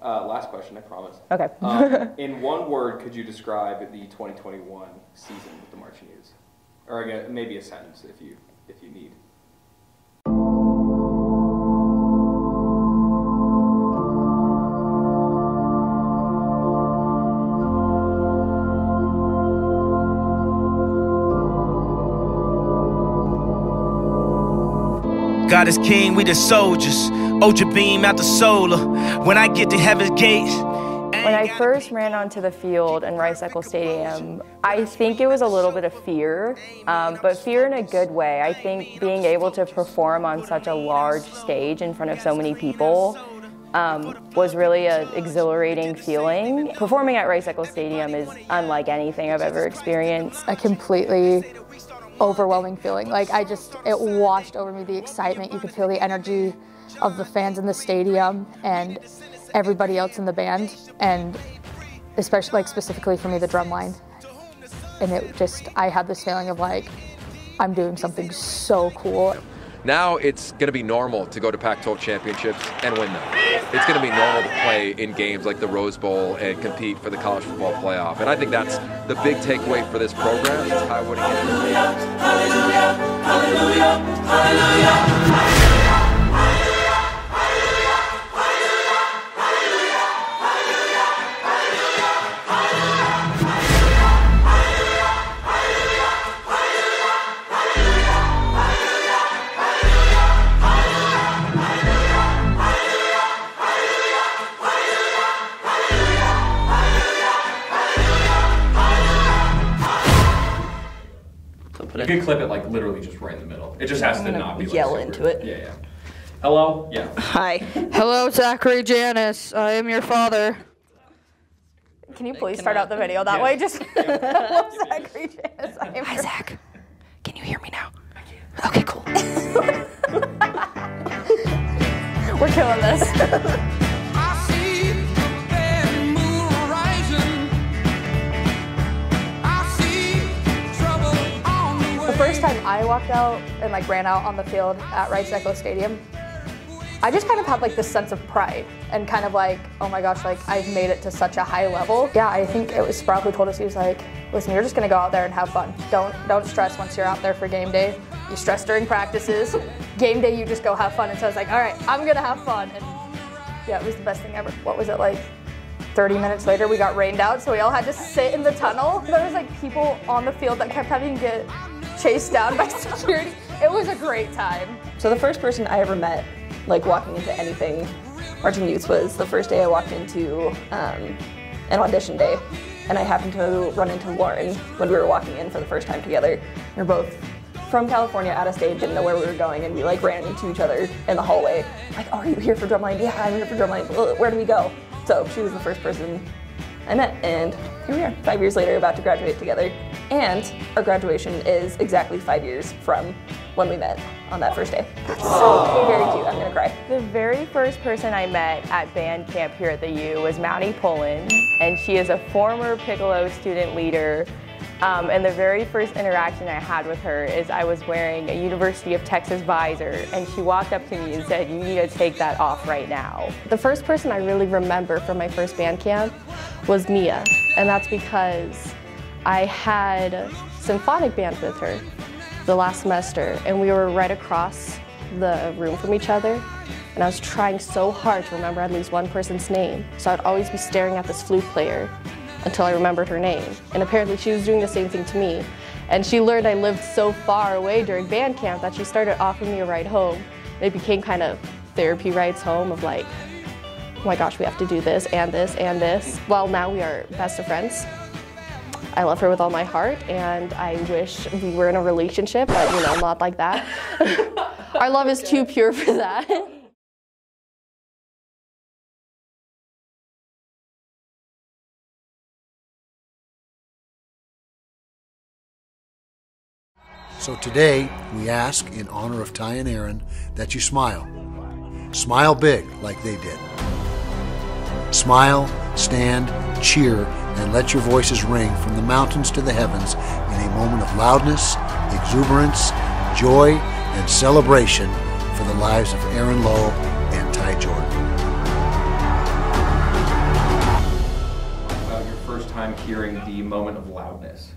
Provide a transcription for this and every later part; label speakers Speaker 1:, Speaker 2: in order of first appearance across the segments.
Speaker 1: Last question, I promise.
Speaker 2: Okay.
Speaker 1: In one word, could you describe the 2021 season with the Marching Utes? Or again, maybe a sentence if you need.
Speaker 3: God is king, we the soldiers. Ultra beam out the solar. When I get to heaven's gates.
Speaker 2: When I first ran onto the field in Rice-Eccles Stadium, I think it was a little bit of fear, but fear in a good way. I think being able to perform on such a large stage in front of so many people was really an exhilarating feeling. Performing at Rice-Eccles Stadium is unlike anything I've ever experienced.
Speaker 4: A completely overwhelming feeling. Like it washed over me, the excitement. You could feel the energy of the fans in the stadium and everybody else in the band, and especially, specifically for me, the drum line. And I had this feeling of I'm doing something so cool.
Speaker 5: Now it's going to be normal to go to Pac-12 championships and win them. It's going to be normal to play in games like the Rose Bowl and compete for the college football playoff. And I think that's the big takeaway for this program. It's how winning it.
Speaker 6: Hallelujah, hallelujah, hallelujah.
Speaker 1: You could clip it literally just right in the middle. It just has to not be
Speaker 7: yell into it.
Speaker 1: Yeah, yeah. Hello? Yeah.
Speaker 7: Hi.
Speaker 4: Hello, Zachary Janice. I am your father.
Speaker 2: Can you please start out the video that way? Just hello, Zachary Janice.
Speaker 7: Hi, Zach. Can you hear me now? I can. Okay, cool.
Speaker 2: We're killing this.
Speaker 4: The first time I walked out and ran out on the field at Rice-Eccles Stadium, I just kind of had this sense of pride and kind of oh my gosh, I've made it to such a high level. Yeah, I think it was Sprout who told us, he was listen, you're just gonna go out there and have fun. Don't stress once you're out there for game day. You stress during practices. Game day, you just go have fun. And so I was all right, I'm gonna have fun. And yeah, it was the best thing ever. What was it 30 minutes later, we got rained out, so we all had to sit in the tunnel. There was people on the field that kept having to get chased down by security. It was a great time.
Speaker 7: So the first person I ever met, walking into anything Marching Utes, was the first day I walked into an audition day, and I happened to run into Lauren when we were walking in for the first time together. We were both from California, out of state, didn't know where we were going, and we ran into each other in the hallway. Oh, are you here for drumline? Yeah, I'm here for drumline. Where do we go? So she was the first person I met, and here we are, 5 years later, about to graduate together. And our graduation is exactly 5 years from when we met on that first day. So very cute, I'm gonna cry.
Speaker 2: The very first person I met at band camp here at the U was Maddie Pullen, and she is a former Piccolo student leader. And the very first interaction I had with her is I was wearing a University of Texas visor, and she walked up to me and said, you need to take that off right now. The first person I really remember from my first band camp was Mia, and that's because I had symphonic band with her the last semester, and we were right across the room from each other, and I was trying so hard to remember at least one person's name, so I'd always be staring at this flute player until I remembered her name. And apparently she was doing the same thing to me. And she learned I lived so far away during band camp that she started offering me a ride home. And it became kind of therapy rides home of oh my gosh, we have to do this and this and this. Well, now we are best of friends. I love her with all my heart, and I wish we were in a relationship, but not like that. Our love is too pure for that.
Speaker 8: So today, we ask, in honor of Ty and Aaron, that you smile. Smile big, like they did. Smile, stand, cheer, and let your voices ring from the mountains to the heavens in a moment of loudness, exuberance, joy, and celebration for the lives of Aaron Lowe and Ty Jordan.
Speaker 1: hearing the moment of loudness?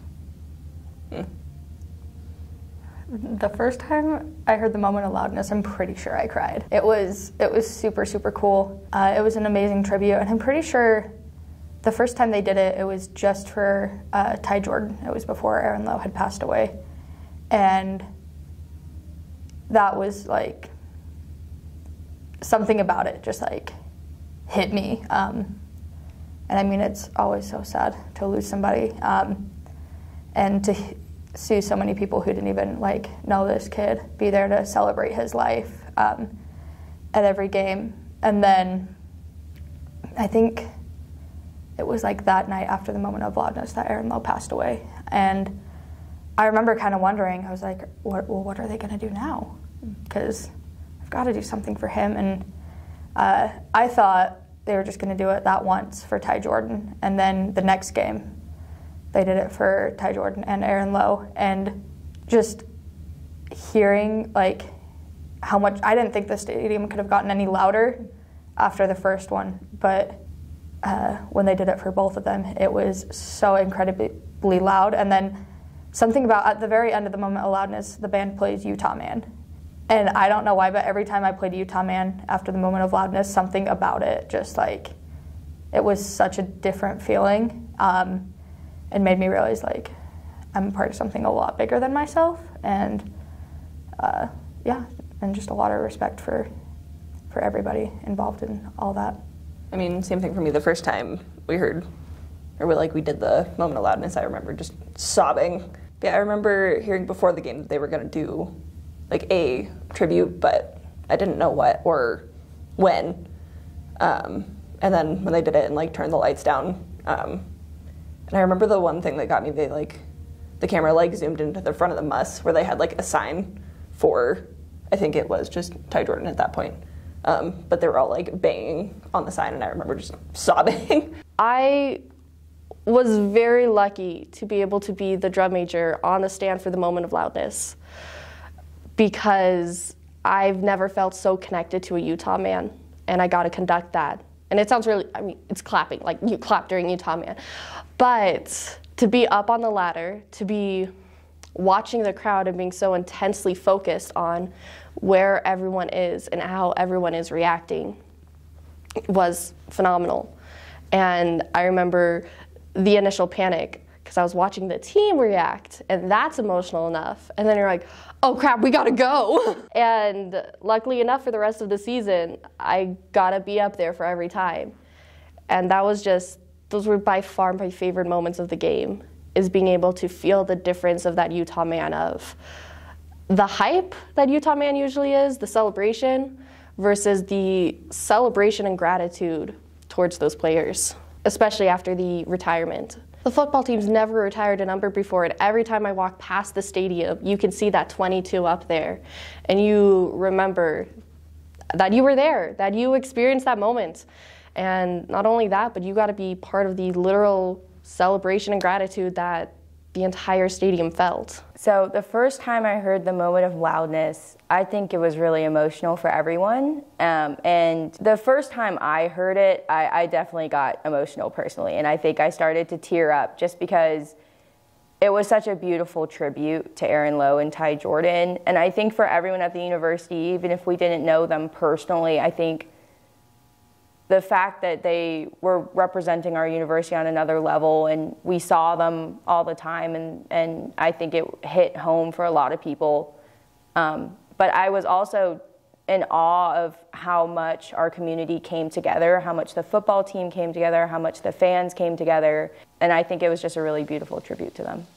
Speaker 4: The first time I heard the moment of loudness, I'm pretty sure I cried. It was super, super cool. It was an amazing tribute, and I'm pretty sure the first time they did it, it was just for Ty Jordan. It was before Aaron Lowe had passed away. And that was like, something about it just like hit me. And I mean, it's always so sad to lose somebody. And to see so many people who didn't even like know this kid be there to celebrate his life at every game. And then I think it was like that night after the moment of loudness that Aaron Lowe passed away. And I remember kind of wondering, I was like, what are they going to do now? Because I've got to do something for him. And I thought they were just going to do it that once for Ty Jordan. And then the next game, they did it for Ty Jordan and Aaron Lowe. And just hearing like how much, I didn't think the stadium could have gotten any louder after the first one, but when they did it for both of them, it was so incredibly loud. And then something about at the very end of the moment of loudness, the band plays Utah Man. And I don't know why, but every time I played Utah Man after the moment of loudness, something about it just like, it was such a different feeling. It made me realize like, I'm part of something a lot bigger than myself. And yeah, and just a lot of respect for everybody involved in all that.
Speaker 7: I mean, same thing for me. The first time we heard, or we did the moment of loudness, I remember just sobbing. Yeah, I remember hearing before the game that they were going to do like a tribute, but I didn't know what or when. And then when they did it and like turned the lights down, and I remember the one thing that got me, the camera like zoomed into the front of the Muss where they had like a sign for, I think it was just Ty Jordan at that point. But they were all like banging on the sign, and I remember just sobbing.
Speaker 9: I was very lucky to be able to be the drum major on the stand for the moment of loudness, because I've never felt so connected to a Utah Man, and I got to conduct that. And it sounds really, I mean, it's clapping, like you clap during Utah Man. But to be up on the ladder, to be watching the crowd and being so intensely focused on where everyone is and how everyone is reacting was phenomenal. And I remember the initial panic because I was watching the team react, and that's emotional enough. And then you're like, oh crap, we gotta go. And luckily enough for the rest of the season, I gotta be up there for every time. And that was just, those were by far my favorite moments of the game, is being able to feel the difference of that Utah Man, of the hype that Utah Man usually is, the celebration, versus the celebration and gratitude towards those players, especially after the retirement. The football team's never retired a number before, and every time I walk past the stadium, you can see that 22 up there, and you remember that you were there, that you experienced that moment. And not only that, but you got to be part of the literal celebration and gratitude that the entire stadium felt.
Speaker 2: So the first time I heard the moment of loudness, I think it was really emotional for everyone. And the first time I heard it, I definitely got emotional personally. And I think I started to tear up just because it was such a beautiful tribute to Aaron Lowe and Ty Jordan. And I think for everyone at the university, even if we didn't know them personally, I think the fact that they were representing our university on another level, and we saw them all the time, and I think it hit home for a lot of people. But I was also in awe of how much our community came together, how much the football team came together, how much the fans came together, and I think it was just a really beautiful tribute to them.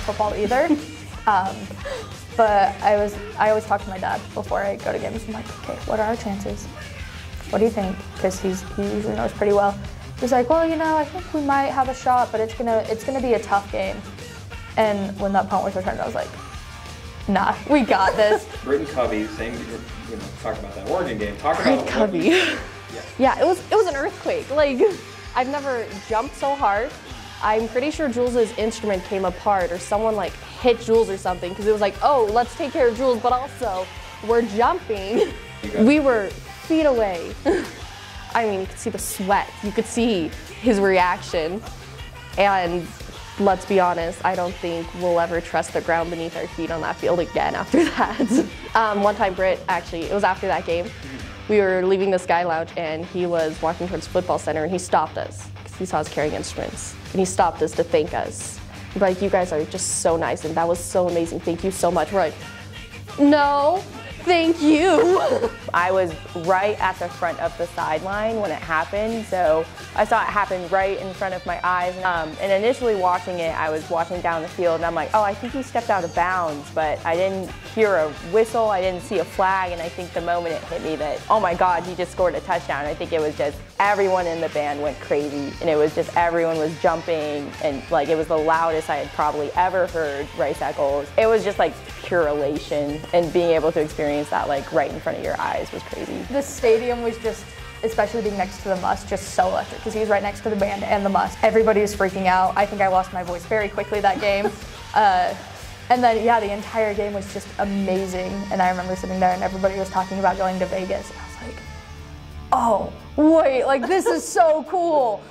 Speaker 4: football either. But I always talk to my dad before I go to games. I'm like, okay, what are our chances? What do you think? Because he usually knows pretty well. He's like, well, you know, I think we might have a shot, but it's gonna be a tough game. And when that punt was returned, I was like, nah, we got this.
Speaker 1: Britton Covey saying, talk about that Oregon game. Talk about
Speaker 9: Britton Covey. Yeah, it was an earthquake. Like, I've never jumped so hard. I'm pretty sure Jules's instrument came apart, or someone like hit Jules or something, because it was like, oh, let's take care of Jules, but also we're jumping. We were feet away. I mean, you could see the sweat. You could see his reaction. And let's be honest, I don't think we'll ever trust the ground beneath our feet on that field again after that. One time, Britt, actually, it was after that game, we were leaving the Sky Lounge and he was walking towards Football Center and he stopped us because he saw us carrying instruments. And he stopped us to thank us. He'd be like, you guys are just so nice and that was so amazing. Thank you so much. We're like, no, thank you.
Speaker 2: I was right at the front of the sideline when it happened, so I saw it happen right in front of my eyes. And initially watching it, I was watching down the field and I'm like, oh, I think he stepped out of bounds, but I didn't hear a whistle, I didn't see a flag, and I think the moment it hit me that, oh my God, he just scored a touchdown. I think it was just everyone in the band went crazy, and it was just everyone was jumping, and like it was the loudest I had probably ever heard Rice Eccles. It was just like pure elation, and being able to experience that like right in front of your eyes was crazy.
Speaker 4: The stadium was just, especially being next to the Muss, just so electric because he was right next to the band and the Muss. Everybody was freaking out. I think I lost my voice very quickly that game. And then, yeah, the entire game was just amazing. And I remember sitting there and everybody was talking about going to Vegas. And I was like, oh, wait, like this is so cool.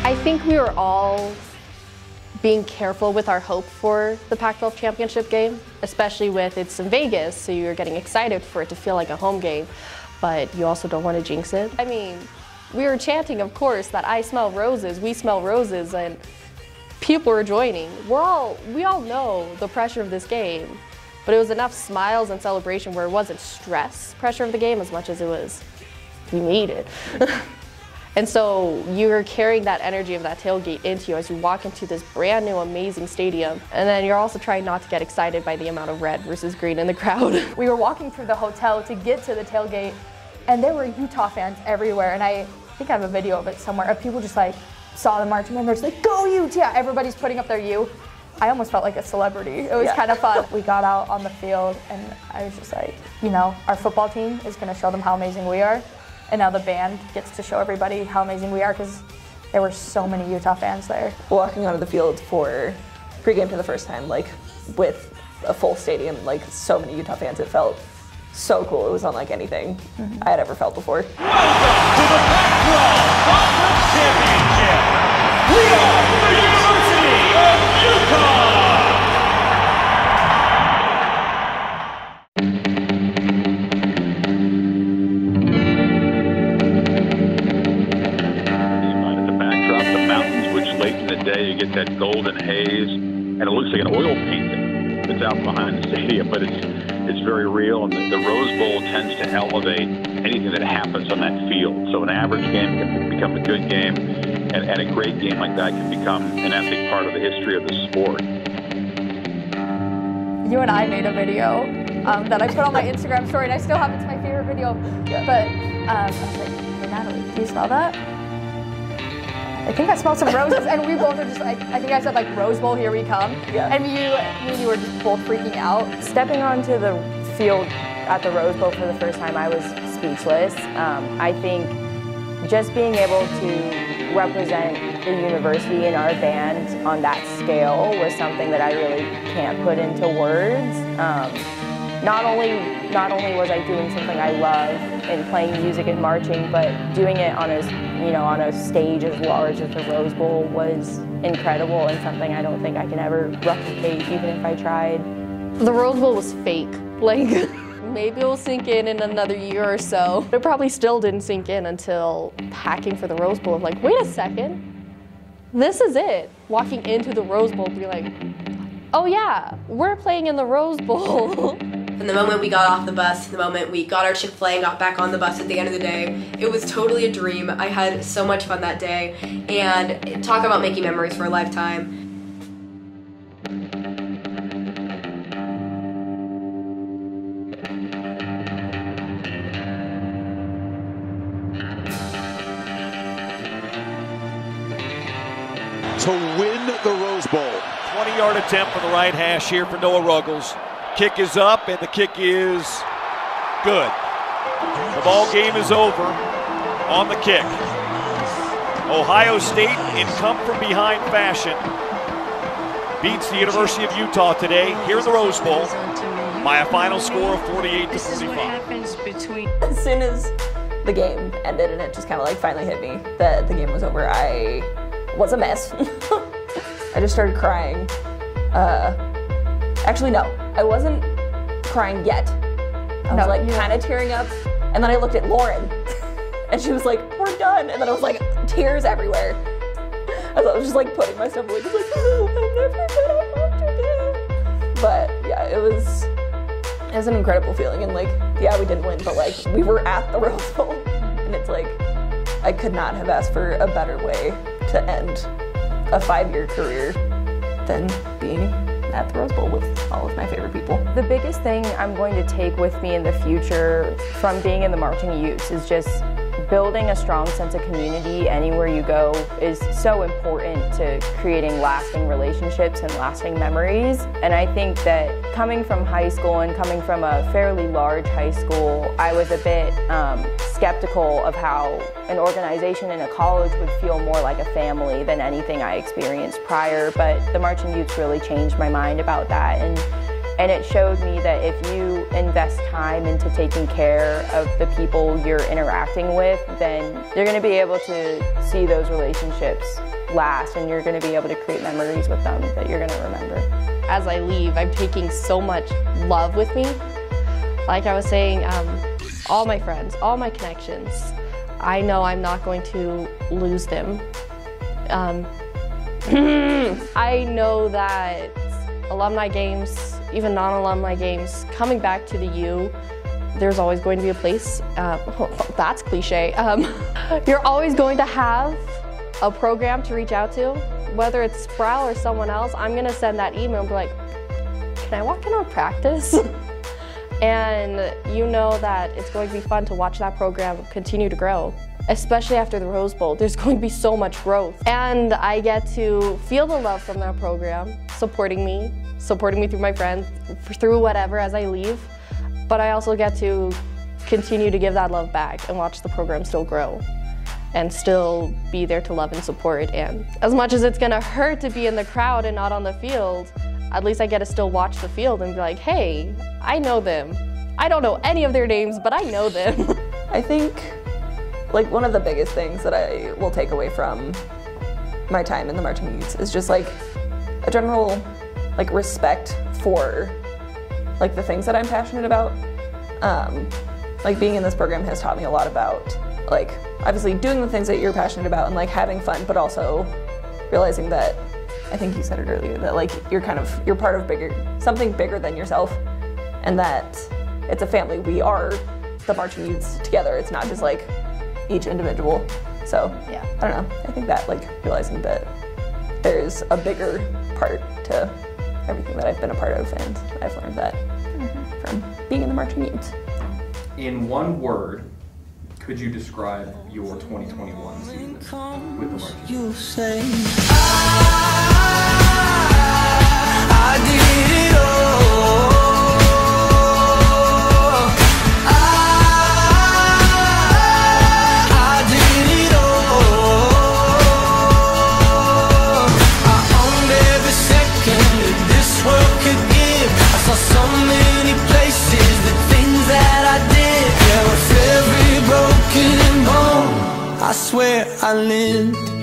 Speaker 9: I think we were all being careful with our hope for the Pac-12 championship game, especially with it's in Vegas, so you're getting excited for it to feel like a home game, but you also don't want to jinx it. I mean, we were chanting, of course, that I smell roses, we smell roses, and people were joining. We all know the pressure of this game, but it was enough smiles and celebration where it wasn't stress pressure of the game as much as it was we needed. And so you're carrying that energy of that tailgate into you as you walk into this brand new amazing stadium. And then you're also trying not to get excited by the amount of red versus green in the crowd.
Speaker 4: We were walking through the hotel to get to the tailgate and there were Utah fans everywhere. And I think I have a video of it somewhere of people just like saw the marching band. They're just like, go Utes! Yeah, everybody's putting up their U. I almost felt like a celebrity. It was kind of fun. We got out on the field and I was just like, you know, our football team is gonna show them how amazing we are. And now the band gets to show everybody how amazing we are because there were so many Utah fans there.
Speaker 7: Walking onto the field for pregame for the first time, like with a full stadium, like so many Utah fans, it felt so cool. It was unlike anything I had ever felt before.
Speaker 6: Welcome to the Pac-12 Conference Championship. We are the University of Utah.
Speaker 10: You get that golden haze, and it looks like an oil painting that's out behind the stadium, but it's very real, and the Rose Bowl tends to elevate anything that happens on that field. So an average game can become a good game, and a great game like that can become an epic part of the history of the sport.
Speaker 4: You and I made a video that I put on my Instagram story, and I still have it. It's my favorite video. But I was like, hey Natalie, do you smell that? I think I smelled some roses, and we both were just like, I think I said like, Rose Bowl, here we come. Yeah. And me and you were just both freaking out.
Speaker 2: Stepping onto the field at the Rose Bowl for the first time, I was speechless. I think just being able to represent the university and our band on that scale was something that I really can't put into words. not only was I doing something I love and playing music and marching, but doing it on a stage as large as the Rose Bowl was incredible and something I don't think I can ever replicate, even if I tried.
Speaker 9: The Rose Bowl was fake. Like, maybe it will sink in another year or so. It probably still didn't sink in until packing for the Rose Bowl. I'm like, wait a second, this is it. Walking into the Rose Bowl, be like, oh yeah, we're playing in the Rose Bowl.
Speaker 11: From the moment we got off the bus to the moment we got our Chick-fil-A and got back on the bus at the end of the day, it was totally a dream. I had so much fun that day, and talk about making memories for a lifetime.
Speaker 12: To win the Rose Bowl.
Speaker 6: 20-yard attempt for the right hash here for Noah Ruggles. Kick is up, and the kick is good. The ball game is over on the kick. Ohio State, in come-from-behind fashion, beats the University of Utah today here in the Rose Bowl by a final score of 48-45.
Speaker 7: As soon as the game ended and it just kind of like finally hit me that the game was over, I was a mess. I just started crying. Actually, no, I wasn't crying yet. I was kind of tearing up, and then I looked at Lauren, and she was like, "We're done," and then I was like, tears everywhere. I was just like putting my stuff away, just like, "Oh, I'm never gonna watch again." But yeah, it was an incredible feeling, and like, yeah, we didn't win, but like, we were at the Rose Bowl, and it's like, I could not have asked for a better way to end a 5-year career than being at the Rose Bowl with all of my favorite people.
Speaker 2: The biggest thing I'm going to take with me in the future from being in the Marching Utes is just building a strong sense of community anywhere you go is so important to creating lasting relationships and lasting memories. And I think that coming from high school and coming from a fairly large high school, I was a bit skeptical of how an organization in a college would feel more like a family than anything I experienced prior, but the Marching Utes really changed my mind about that. And it showed me that if you invest time into taking care of the people you're interacting with, then you're going to be able to see those relationships last, and you're going to be able to create memories with them that you're going to remember.
Speaker 9: As I leave, I'm taking so much love with me. Like I was saying, all my friends, all my connections, I know I'm not going to lose them. I know that alumni games, even non-alumni games, coming back to the U, there's always going to be a place, that's cliche, you're always going to have a program to reach out to. Whether it's Sproul or someone else, I'm gonna send that email and be like, can I walk in on practice? And you know that it's going to be fun to watch that program continue to grow. Especially after the Rose Bowl, there's going to be so much growth. And I get to feel the love from that program, supporting me through my friends, through whatever as I leave. But I also get to continue to give that love back and watch the program still grow and still be there to love and support. And as much as it's gonna hurt to be in the crowd and not on the field, at least I get to still watch the field and be like, hey, I know them. I don't know any of their names, but I know them.
Speaker 7: I think like one of the biggest things that I will take away from my time in the Marching Utes is just like a general like respect for like the things that I'm passionate about. Like being in this program has taught me a lot about like obviously doing the things that you're passionate about and like having fun, but also realizing that, I think you said it earlier, that like you're part of something bigger than yourself, and that it's a family. We are the Marching Utes together. It's not just like each individual. So yeah, I don't know. I think that like realizing that there's a bigger part to everything that I've been a part of, and I've learned that from being in the Marching Utes.
Speaker 1: In one word, could you describe your 2021 season with the Marching Utes?
Speaker 3: I did it all. So many places I swear I lived